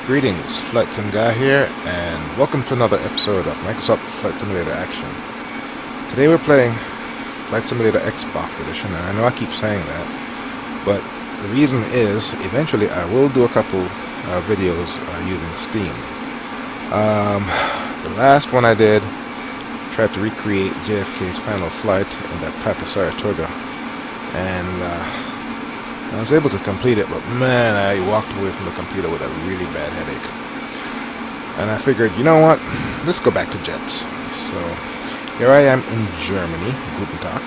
Greetings, FlightSimGuy here, and welcome to another episode of Microsoft Flight Simulator Action. Today we're playing Flight Simulator Xbox Edition, and I know I keep saying that, but the reason is, eventually I will do a couple videos using Steam. The last one I did tried to recreate JFK's final flight in that Piper Saratoga, and I was able to complete it, but man, I walked away from the computer with a really bad headache. And I figured, you know what, let's go back to jets. So here I am in Germany, Guten Tag,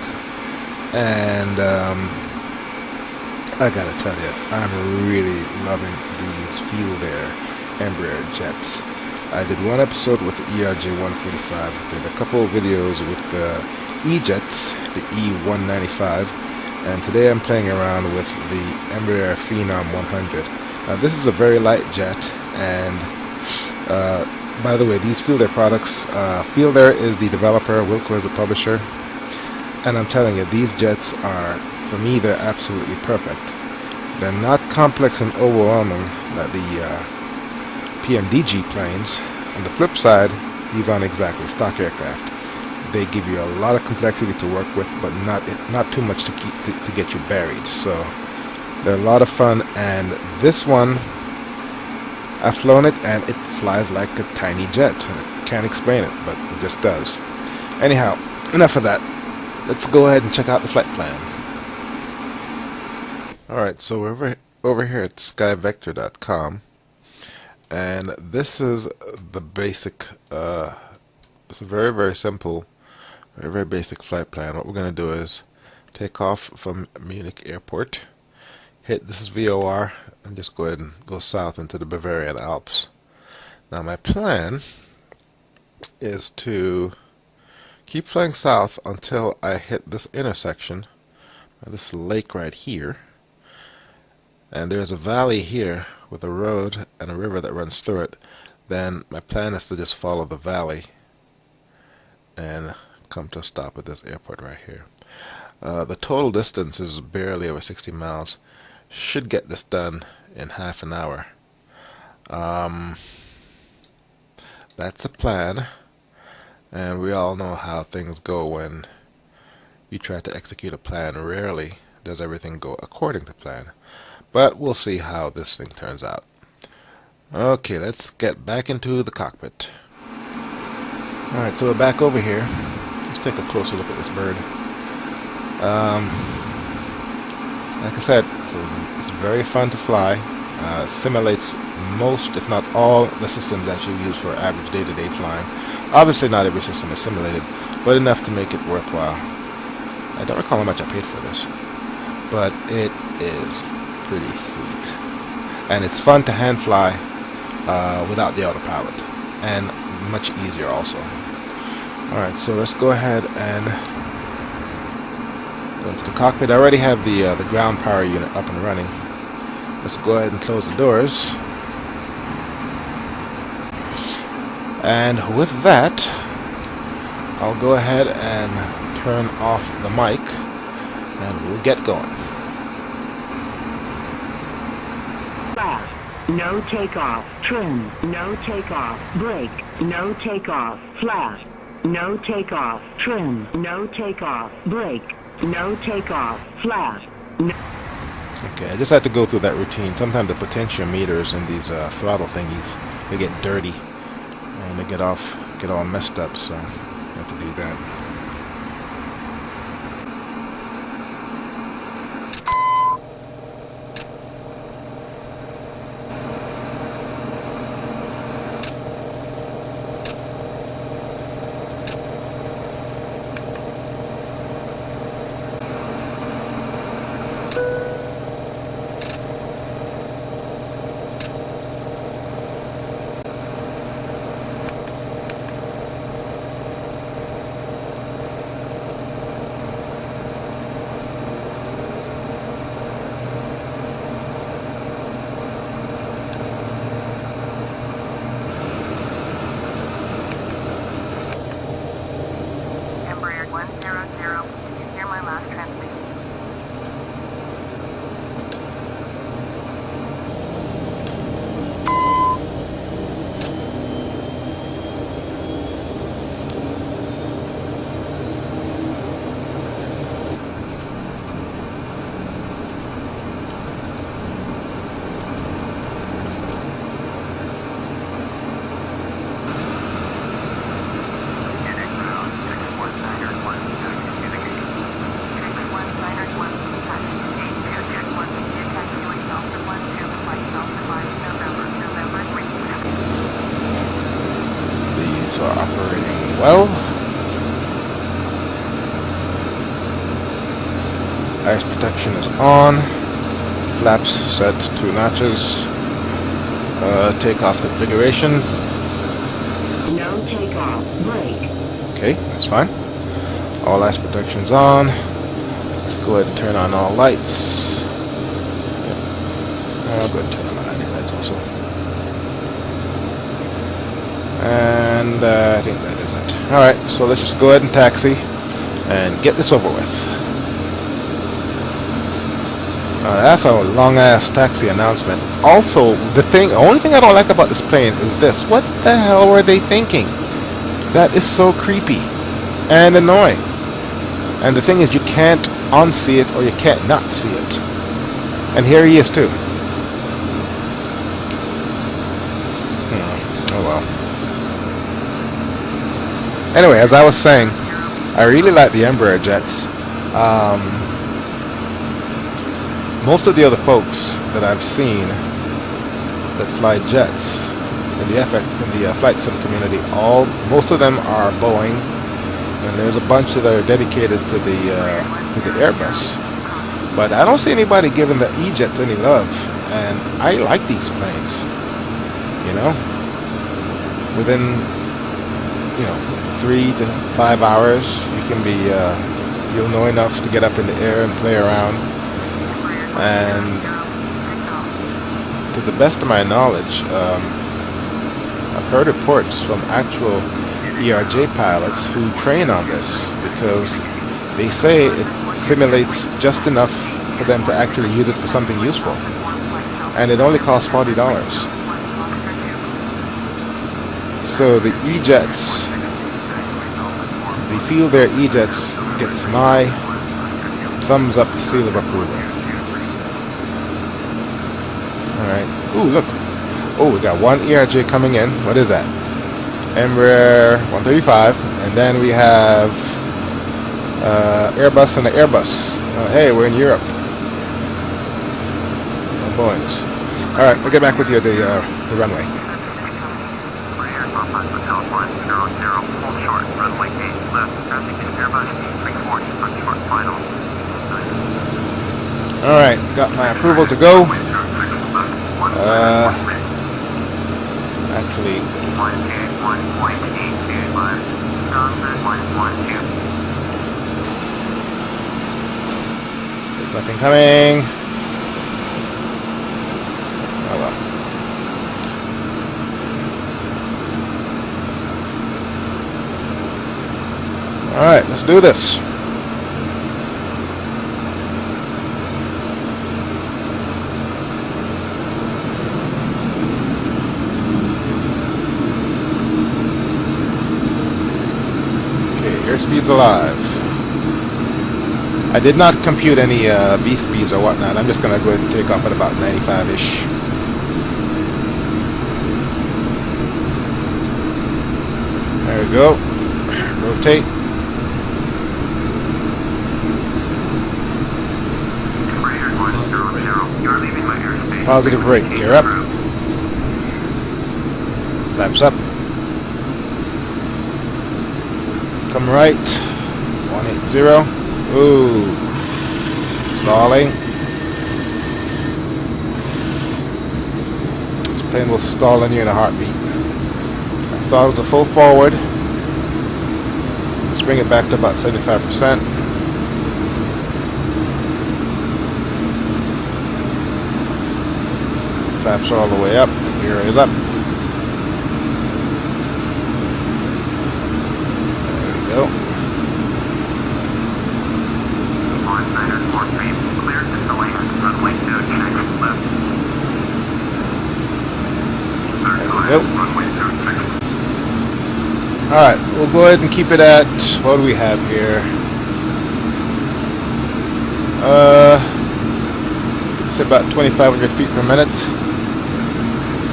and I gotta tell you, I'm really loving these Fuel Air Embraer jets. I did one episode with the ERJ-145, did a couple of videos with the E-jets, the E-195, and today I'm playing around with the Embraer Phenom 100. Now this is a very light jet, and by the way, these Fuel Air products, Fuel Air is the developer, Wilco is the publisher, and I'm telling you, these jets are, for me, they're absolutely perfect. They're not complex and overwhelming like the PMDG planes. On the flip side, these aren't exactly stock aircraft. They give you a lot of complexity to work with, but not too much to get you buried. So they're a lot of fun, and this one, I've flown it and it flies like a tiny jet. I can't explain it, but it just does. Anyhow, enough of that. Let's go ahead and check out the flight plan. Alright, so we're over here at skyvector.com, and this is the basic, it's a very, very simple, very basic flight plan. What we're going to do is take off from Munich airport, hit, this is VOR, and just go ahead and go south into the Bavarian Alps. Now my plan is to keep flying south until I hit this intersection, this lake right here, and there's a valley here with a road and a river that runs through it. Then my plan is to just follow the valley and come to a stop at this airport right here. The total distance is barely over 60 miles. Should get this done in half an hour. That's a plan, and we all know how things go when you try to execute a plan. Rarely does everything go according to plan, but we'll see how this thing turns out. Okay, let's get back into the cockpit. Alright, so we're back over here. Let's take a closer look at this bird. Like I said, it's very fun to fly. Simulates most, if not all, the systems that you use for average day-to-day flying. Obviously not every system is simulated, but enough to make it worthwhile. I don't recall how much I paid for this, but it is pretty sweet. And it's fun to hand fly without the autopilot, and much easier also. Alright, so let's go ahead and go into the cockpit. I already have the ground power unit up and running. Let's go ahead and close the doors. And with that, I'll go ahead and turn off the mic, and we'll get going. Flash, no takeoff. Trim, no takeoff. Brake, no takeoff. Flash, no takeoff. Trim, no takeoff. Brake, no takeoff. Flash, no. Okay, I just had to go through that routine. Sometimes the potentiometers and these throttle thingies, they get dirty and they get all messed up, so I have to do that. jets are operating well. Ice protection is on. Flaps set 2 notches. Takeoff configuration. No takeoff. Brake. Okay, that's fine. All ice protection's on. Let's go ahead and turn on all lights. Yep. I'll go ahead and turn on the landing lights also. And I think that is it. Alright, so let's just go ahead and taxi and get this over with. That's a long-ass taxi announcement. Also, the only thing I don't like about this plane is this. What the hell were they thinking? That is so creepy and annoying. And the thing is, you can't unsee it or you can't not see it. And here he is too. Oh well. Anyway, as I was saying, I really like the Embraer jets. Most of the other folks that I've seen that fly jets in the flight sim community, most of them are Boeing, and there's a bunch that are dedicated to the Airbus. But I don't see anybody giving the E-jets any love, and I like these planes. You know, within 3 to 5 hours, you can be you'll know enough to get up in the air and play around. And to the best of my knowledge, I've heard reports from actual ERJ pilots who train on this, because they say it simulates just enough for them to actually use it for something useful, and it only costs $40. So the E-jets, the Feel Their E-jets gets my thumbs up seal of approval. Alright. Ooh, look. Oh, we got one ERJ coming in. What is that? Embraer 135. And then we have Airbus and the Airbus. Hey, we're in Europe. No Boeings. Alright, we'll get back with you at the runway. Alright, got my approval to go. Actually, there's nothing coming. Oh well. Alright, let's do this. Airspeed's alive. I did not compute any B speeds or whatnot. I'm just going to go ahead and take off at about 95-ish. There we go. Rotate. Positive brake. Gear up. Flaps up. Come right, 180. Ooh, stalling. This plane will stall on you in a heartbeat. I thought it was a full forward. Let's bring it back to about 75%. Flaps are all the way up. Gear is up. Go. Alright, we'll go ahead and keep it at, what do we have here? It's about 2,500 feet per minute.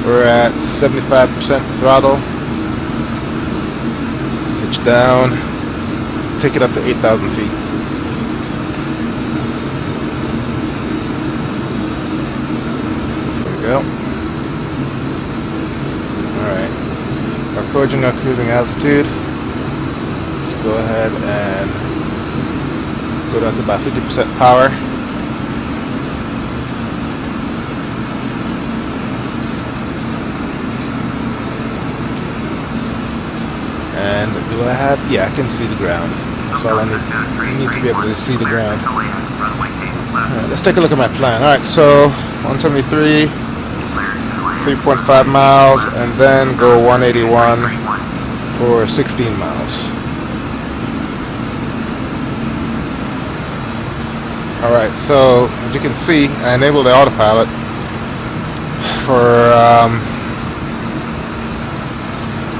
We're at 75% throttle. Pitch down. Take it up to 8,000 feet. There we go. Alright. Our approaching our cruising altitude. Let's go ahead and go down to about 50% power. And do I have? Yeah, I can see the ground. That's all I need. I need to be able to see the ground. Alright, let's take a look at my plan. Alright, so 173, 3.5 miles, and then go 181 for 16 miles. Alright, so as you can see, I enabled the autopilot for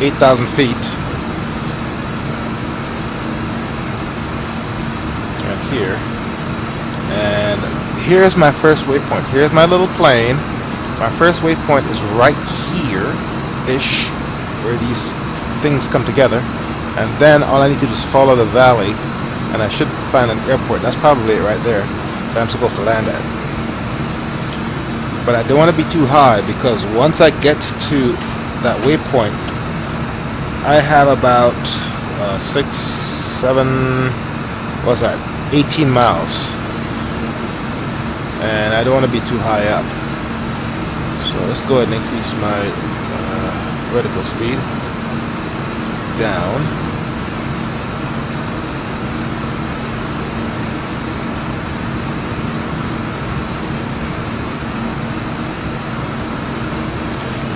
8,000 feet. Right here. And here's my first waypoint. Here's my little plane. My first waypoint is right here-ish, where these things come together. And then all I need to do is follow the valley, and I should find an airport. That's probably it right there that I'm supposed to land at. But I don't want to be too high, because once I get to that waypoint, I have about 18 miles. And I don't want to be too high up. So let's go ahead and increase my vertical speed down.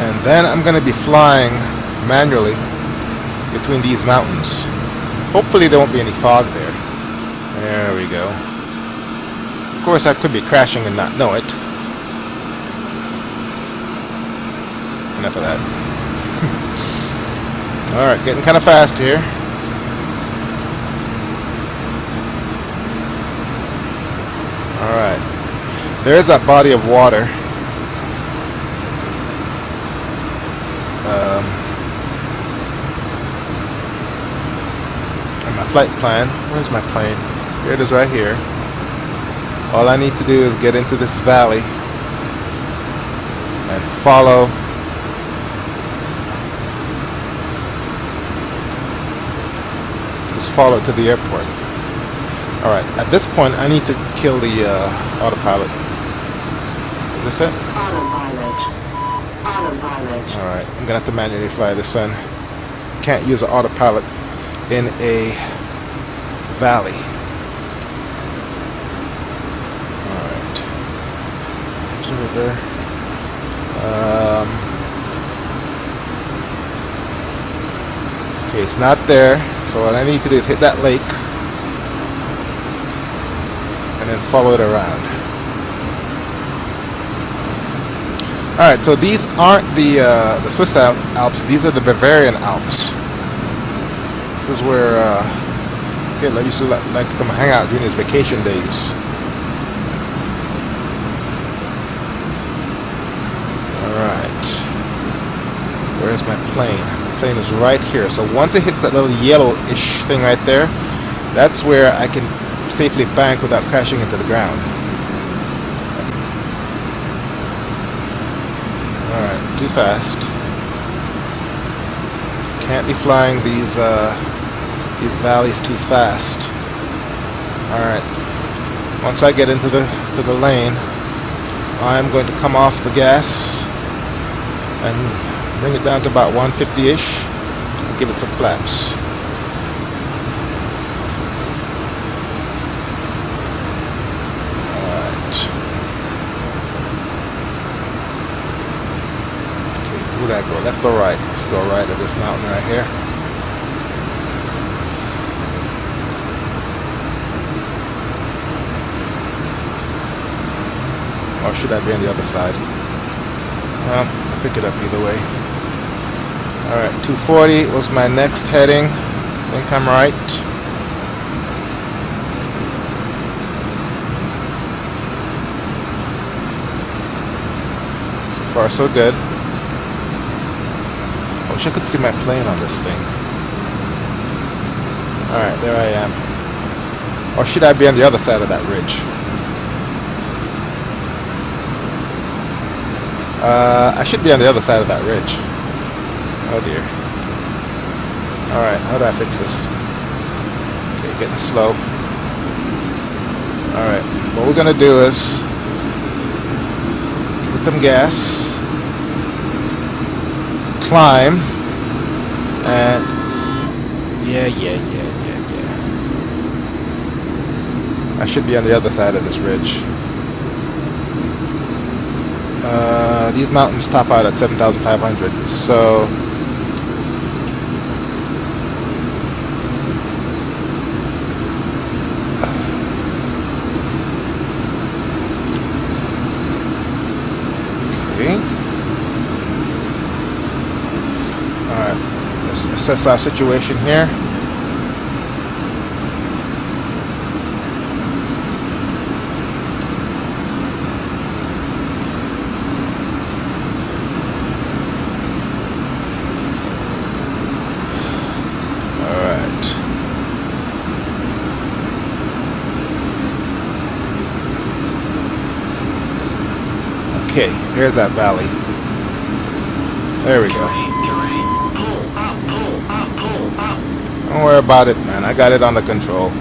And then I'm going to be flying manually between these mountains. Hopefully there won't be any fog there. There we go. Of course I could be crashing and not know it. Enough of that. Alright, getting kind of fast here. Alright. There's that body of water. And my flight plan. Where's my plane? Here it is right here. All I need to do is get into this valley and follow to the airport. Alright, at this point I need to kill the autopilot. Is this it? Autopilot. Alright, I'm gonna have to manually fly this son. Can't use an autopilot in a valley. Alright. There's a river. Okay, it's not there. So what I need to do is hit that lake and then follow it around. Alright, so these aren't the Swiss Alps, these are the Bavarian Alps. This is where Hitler used to like to come hang out during his vacation days. Alright. Where's my plane? Plane is right here. So once it hits that little yellowish thing right there, that's where I can safely bank without crashing into the ground. Alright, too fast. Can't be flying these valleys too fast. Alright. Once I get into the lane, I'm going to come off the gas and bring it down to about 150-ish and give it some flaps. Alright. Okay, would I go left or right? Let's go right at this mountain right here. Or should I be on the other side? Well, I'll pick it up either way. Alright, 240 was my next heading. I think I'm right. So far so good. I wish I could see my plane on this thing. Alright, there I am. Or should I be on the other side of that ridge? I should be on the other side of that ridge. Oh dear. Alright, how do I fix this? Okay, getting slow. Alright, what we're gonna do is put some gas, climb, and yeah. I should be on the other side of this ridge. These mountains top out at 7,500, so okay. Alright, let's assess our situation here. Okay, here's that valley. There we go. Don't worry about it, man. I got it under control.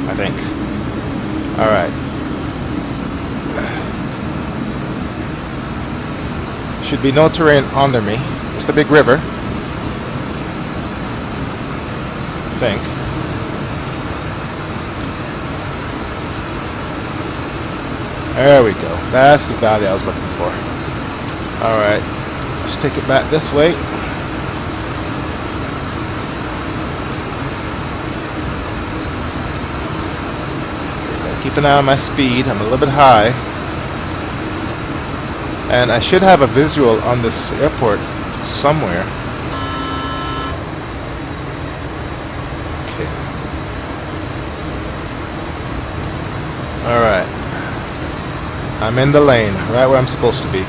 I think. Alright. Should be no terrain under me. Just a big river. I think. There we go. That's the valley I was looking for. Alright. Let's take it back this way. Keep an eye on my speed. I'm a little bit high. And I should have a visual on this airport somewhere. Okay. Alright. I'm in the lane, right where I'm supposed to be.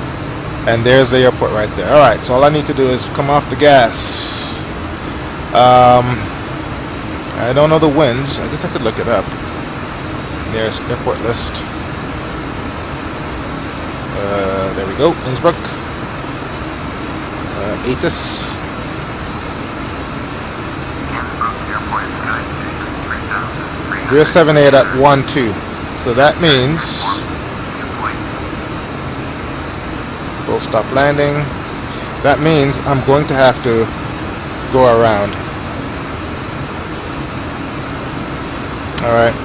And there's the airport right there. Alright, so all I need to do is come off the gas. I don't know the winds. I guess I could look it up. There's airport list. There we go, Innsbruk. Atis. Innsbruk 078 at 12. So that means full stop landing. That means I'm going to have to go around. Alright.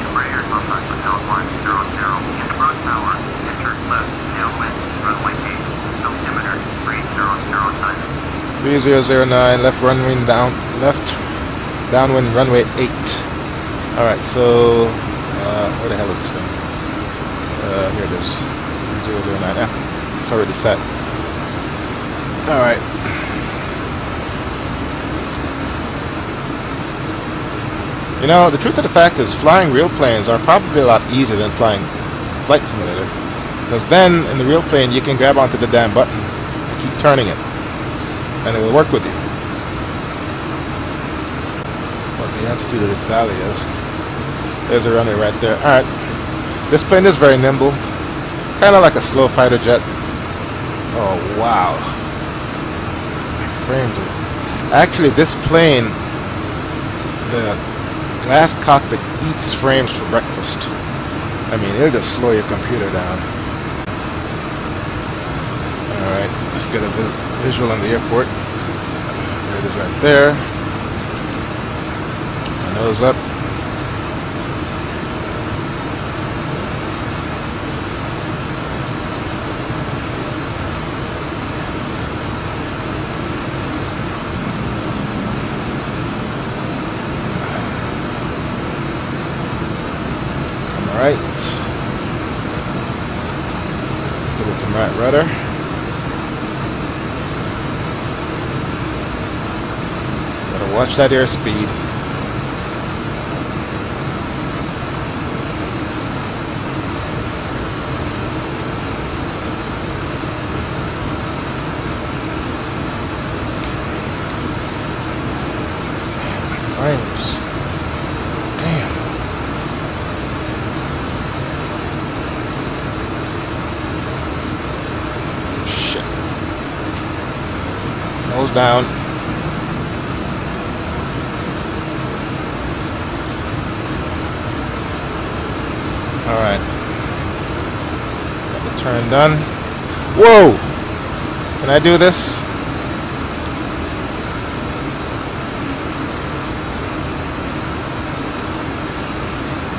Embraer Phenom Hotel 100, Innsbruk Tower, enter left, downwind, runway 8, altimeter 300 timing. 3009, left runway downwind runway 8. Alright, so where the hell is this thing? Here it is. 009. Yeah, it's already set. Alright. You know, the truth of the fact is flying real planes are probably a lot easier than flying Flight Simulator. Because then, in the real plane, you can grab onto the damn button and keep turning it. And it will work with you. What we have to do to this valley is... There's a runway right there. Alright. This plane is very nimble. Kind of like a slow fighter jet. Oh, wow. Frames are... Actually, this plane... The glass cockpit eats frames for breakfast. I mean, it'll just slow your computer down. Alright, let's get a visual on the airport. There it is right there. Keep my nose up. Right. Give it some right rudder. Gotta watch that airspeed. Frames. Damn. down. Alright. Got the turn done. Whoa! Can I do this?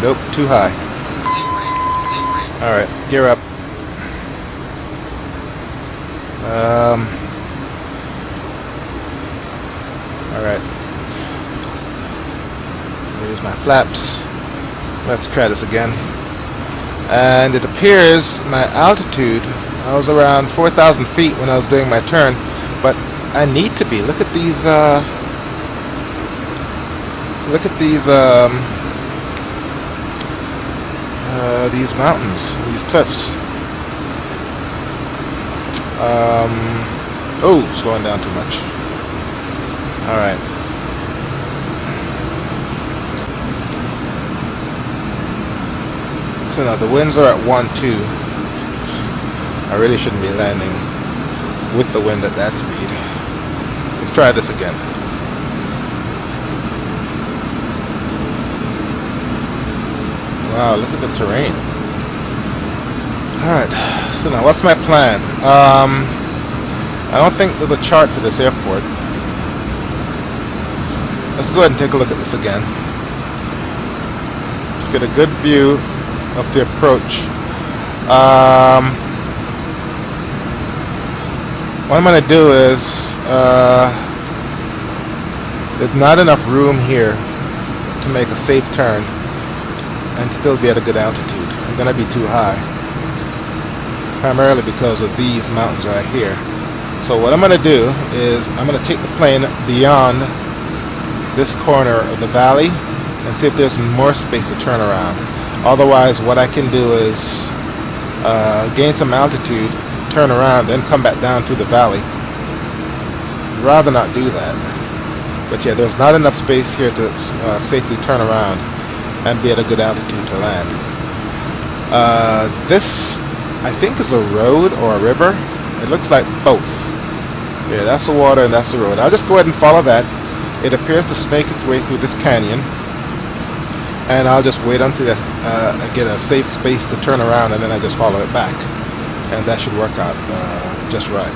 Nope, too high. Alright, gear up. Alright. Here's my flaps. Let's try this again. And it appears my altitude, I was around 4,000 feet when I was doing my turn, but I need to be. Look at these mountains, these cliffs. Oh, slowing down too much. Alright. So now the winds are at 1-2. I really shouldn't be landing with the wind at that speed. Let's try this again. Wow, look at the terrain. Alright, so now what's my plan? I don't think there's a chart for this airport. Let's go ahead and take a look at this again. Let's get a good view of the approach. What I'm going to do is, there's not enough room here to make a safe turn and still be at a good altitude. I'm going to be too high, primarily because of these mountains right here. So what I'm going to do is I'm going to take the plane beyond this corner of the valley and see if there's more space to turn around. Otherwise, what I can do is gain some altitude, turn around, then come back down through the valley. I'd rather not do that. But yeah, there's not enough space here to safely turn around and be at a good altitude to land. This, I think, is a road or a river. It looks like both. Yeah, that's the water and that's the road. I'll just go ahead and follow that. It appears to snake its way through this canyon. And I'll just wait until I get a safe space to turn around, and then I just follow it back. And that should work out just right.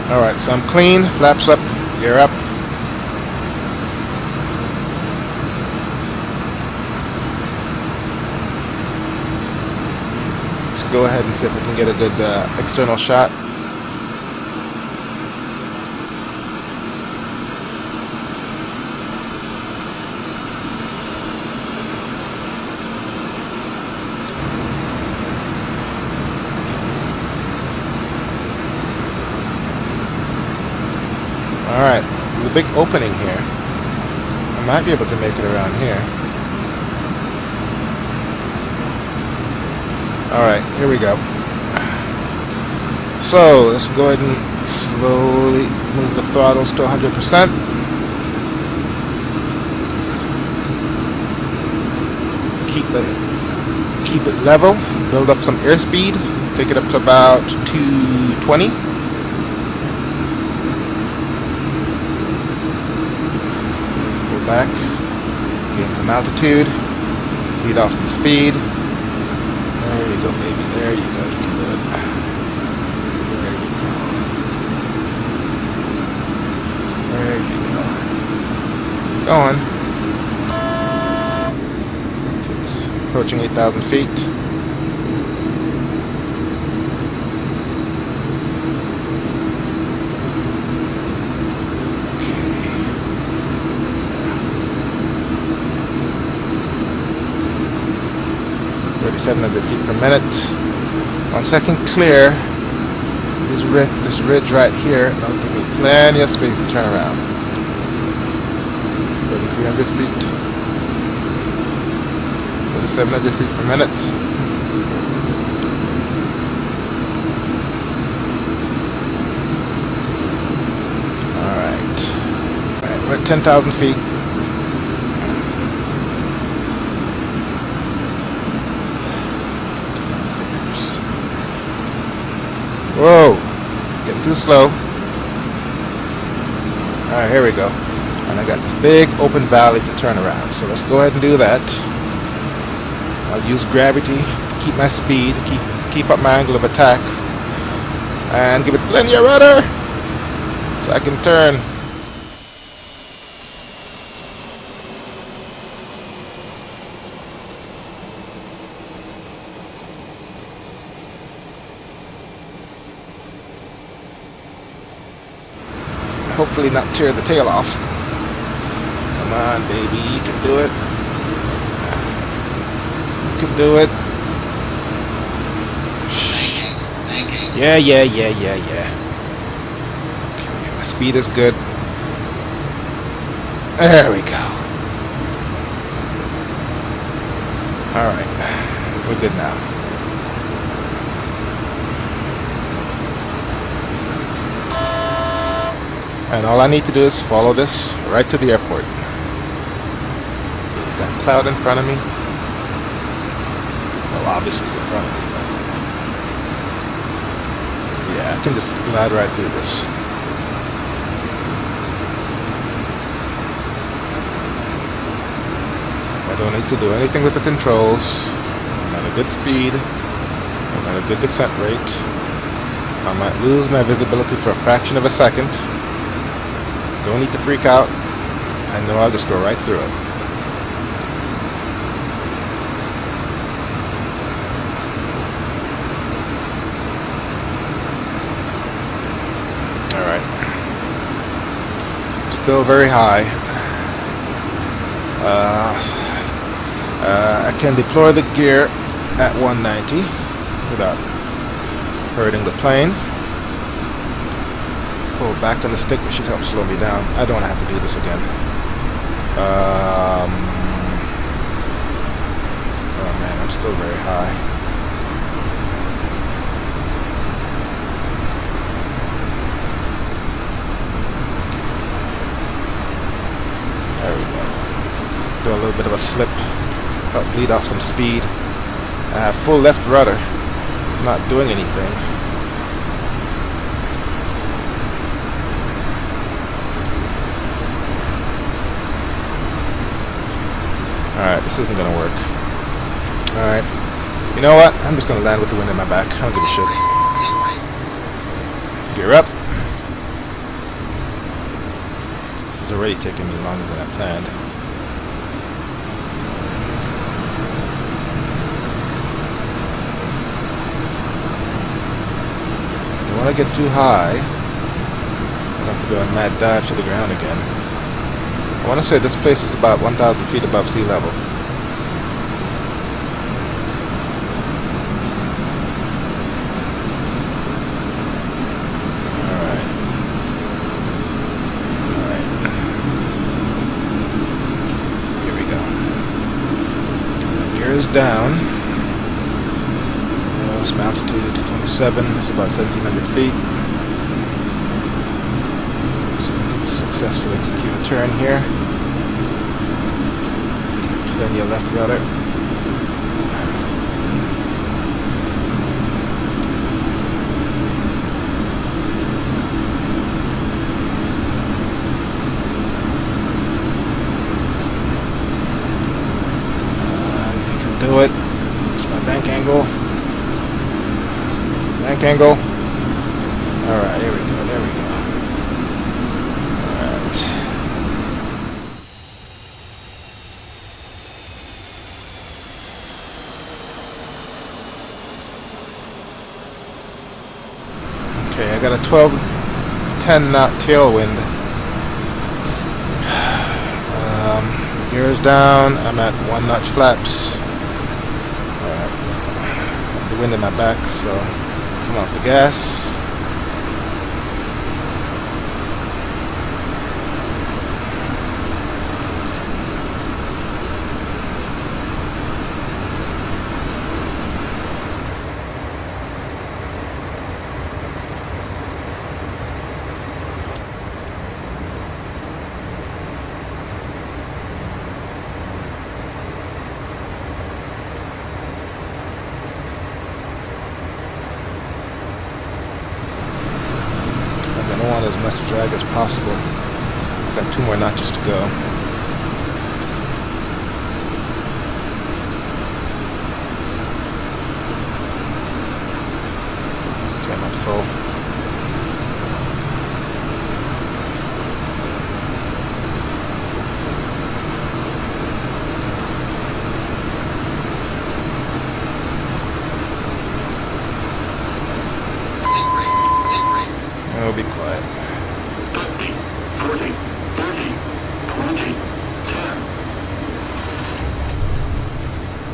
Alright, so I'm clean, flaps up, gear up. Let's go ahead and see if we can get a good external shot. Alright, there's a big opening here. I might be able to make it around here. Alright, here we go. So, let's go ahead and slowly move the throttles to 100%. Keep it level, build up some airspeed, take it up to about 220. Go back, gain some altitude, beat off some speed. There you go, baby. There you go. You can do it. There you go. There you go. Go on. It's approaching 8,000 feet. Okay. 3,700 feet per minute. 1 second clear. This ridge right here, that'll give me plenty of space to turn around. 3,300 feet. 3,700 feet per minute. Alright. Alright, we're at 10,000 feet. Whoa! Getting too slow. Alright, here we go. And I got this big open valley to turn around. So let's go ahead and do that. I'll use gravity to keep my speed, keep up my angle of attack. And give it plenty of rudder so I can turn. Hopefully not tear the tail off. Come on, baby, you can do it. You can do it. Yeah. Okay, my speed is good. There we go. Alright, we're good now. And all I need to do is follow this right to the airport. Is that cloud in front of me? Well, obviously it's in front of me. Yeah, I can just glide right through this. I don't need to do anything with the controls. I'm at a good speed. I'm at a good descent rate. I might lose my visibility for a fraction of a second. Don't need to freak out. I know I'll just go right through it. Alright. Still very high. I can deploy the gear at 190 without hurting the plane. Pull back on the stick, that should help slow me down. I don't want to have to do this again. Oh man, I'm still very high. There we go. Do a little bit of a slip, help bleed off some speed. I have full left rudder, not doing anything. Alright, this isn't gonna work. Alright. You know what? I'm just gonna land with the wind in my back. I don't give a shit. Gear up. This is already taking me longer than I planned. I don't want to get too high. I don't have to do a mad dive to the ground again. I want to say this place is about 1,000 feet above sea level. Alright. Here we go. Gear is down. Some altitude 27. It's about 1,700 feet. Successfully execute a turn here. Plenty of left rudder. You can do it. It's my bank angle. Bank angle. Alright, here we go, there we go. Okay, I got a 10 knot tailwind. Gears down, I'm at 1 notch flaps. The wind in my back, so come off the gas. drag as possible. Got 2 more notches to go. Okay, I'm at full. I'll be quiet. 50, 40, 30, 20, 10.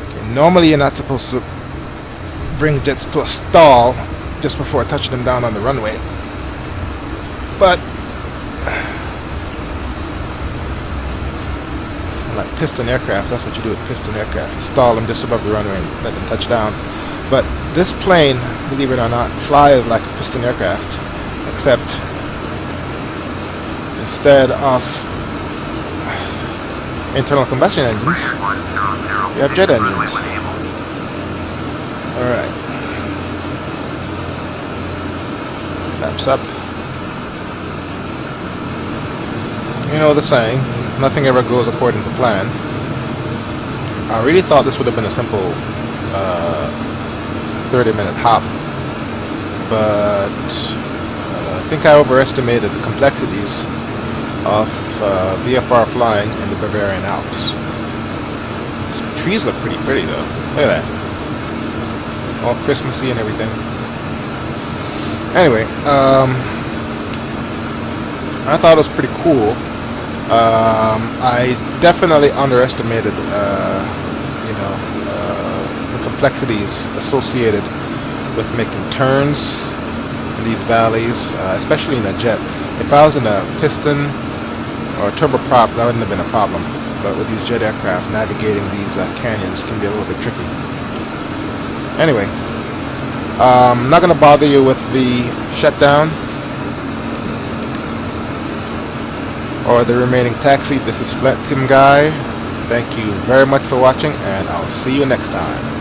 Okay, normally you're not supposed to bring jets to a stall just before touching them down on the runway. But like piston aircraft, that's what you do with piston aircraft. You stall them just above the runway and let them touch down. But this plane, believe it or not, flies like a piston aircraft. Except instead of internal combustion engines, you have jet engines. Alright. Laps up. You know the saying, nothing ever goes according to plan. I really thought this would have been a simple 30-minute hop, but I think I overestimated the complexities of VFR flying in the Bavarian Alps. Some trees look pretty pretty though. Look at that. All Christmassy and everything. Anyway, I thought it was pretty cool. I definitely underestimated, the complexities associated with making turns in these valleys, especially in a jet. If I was in a piston or a turboprop, that wouldn't have been a problem. But with these jet aircraft, navigating these canyons can be a little bit tricky. Anyway, I'm not going to bother you with the shutdown or the remaining taxi. This is FlightSimGuy. Thank you very much for watching, and I'll see you next time.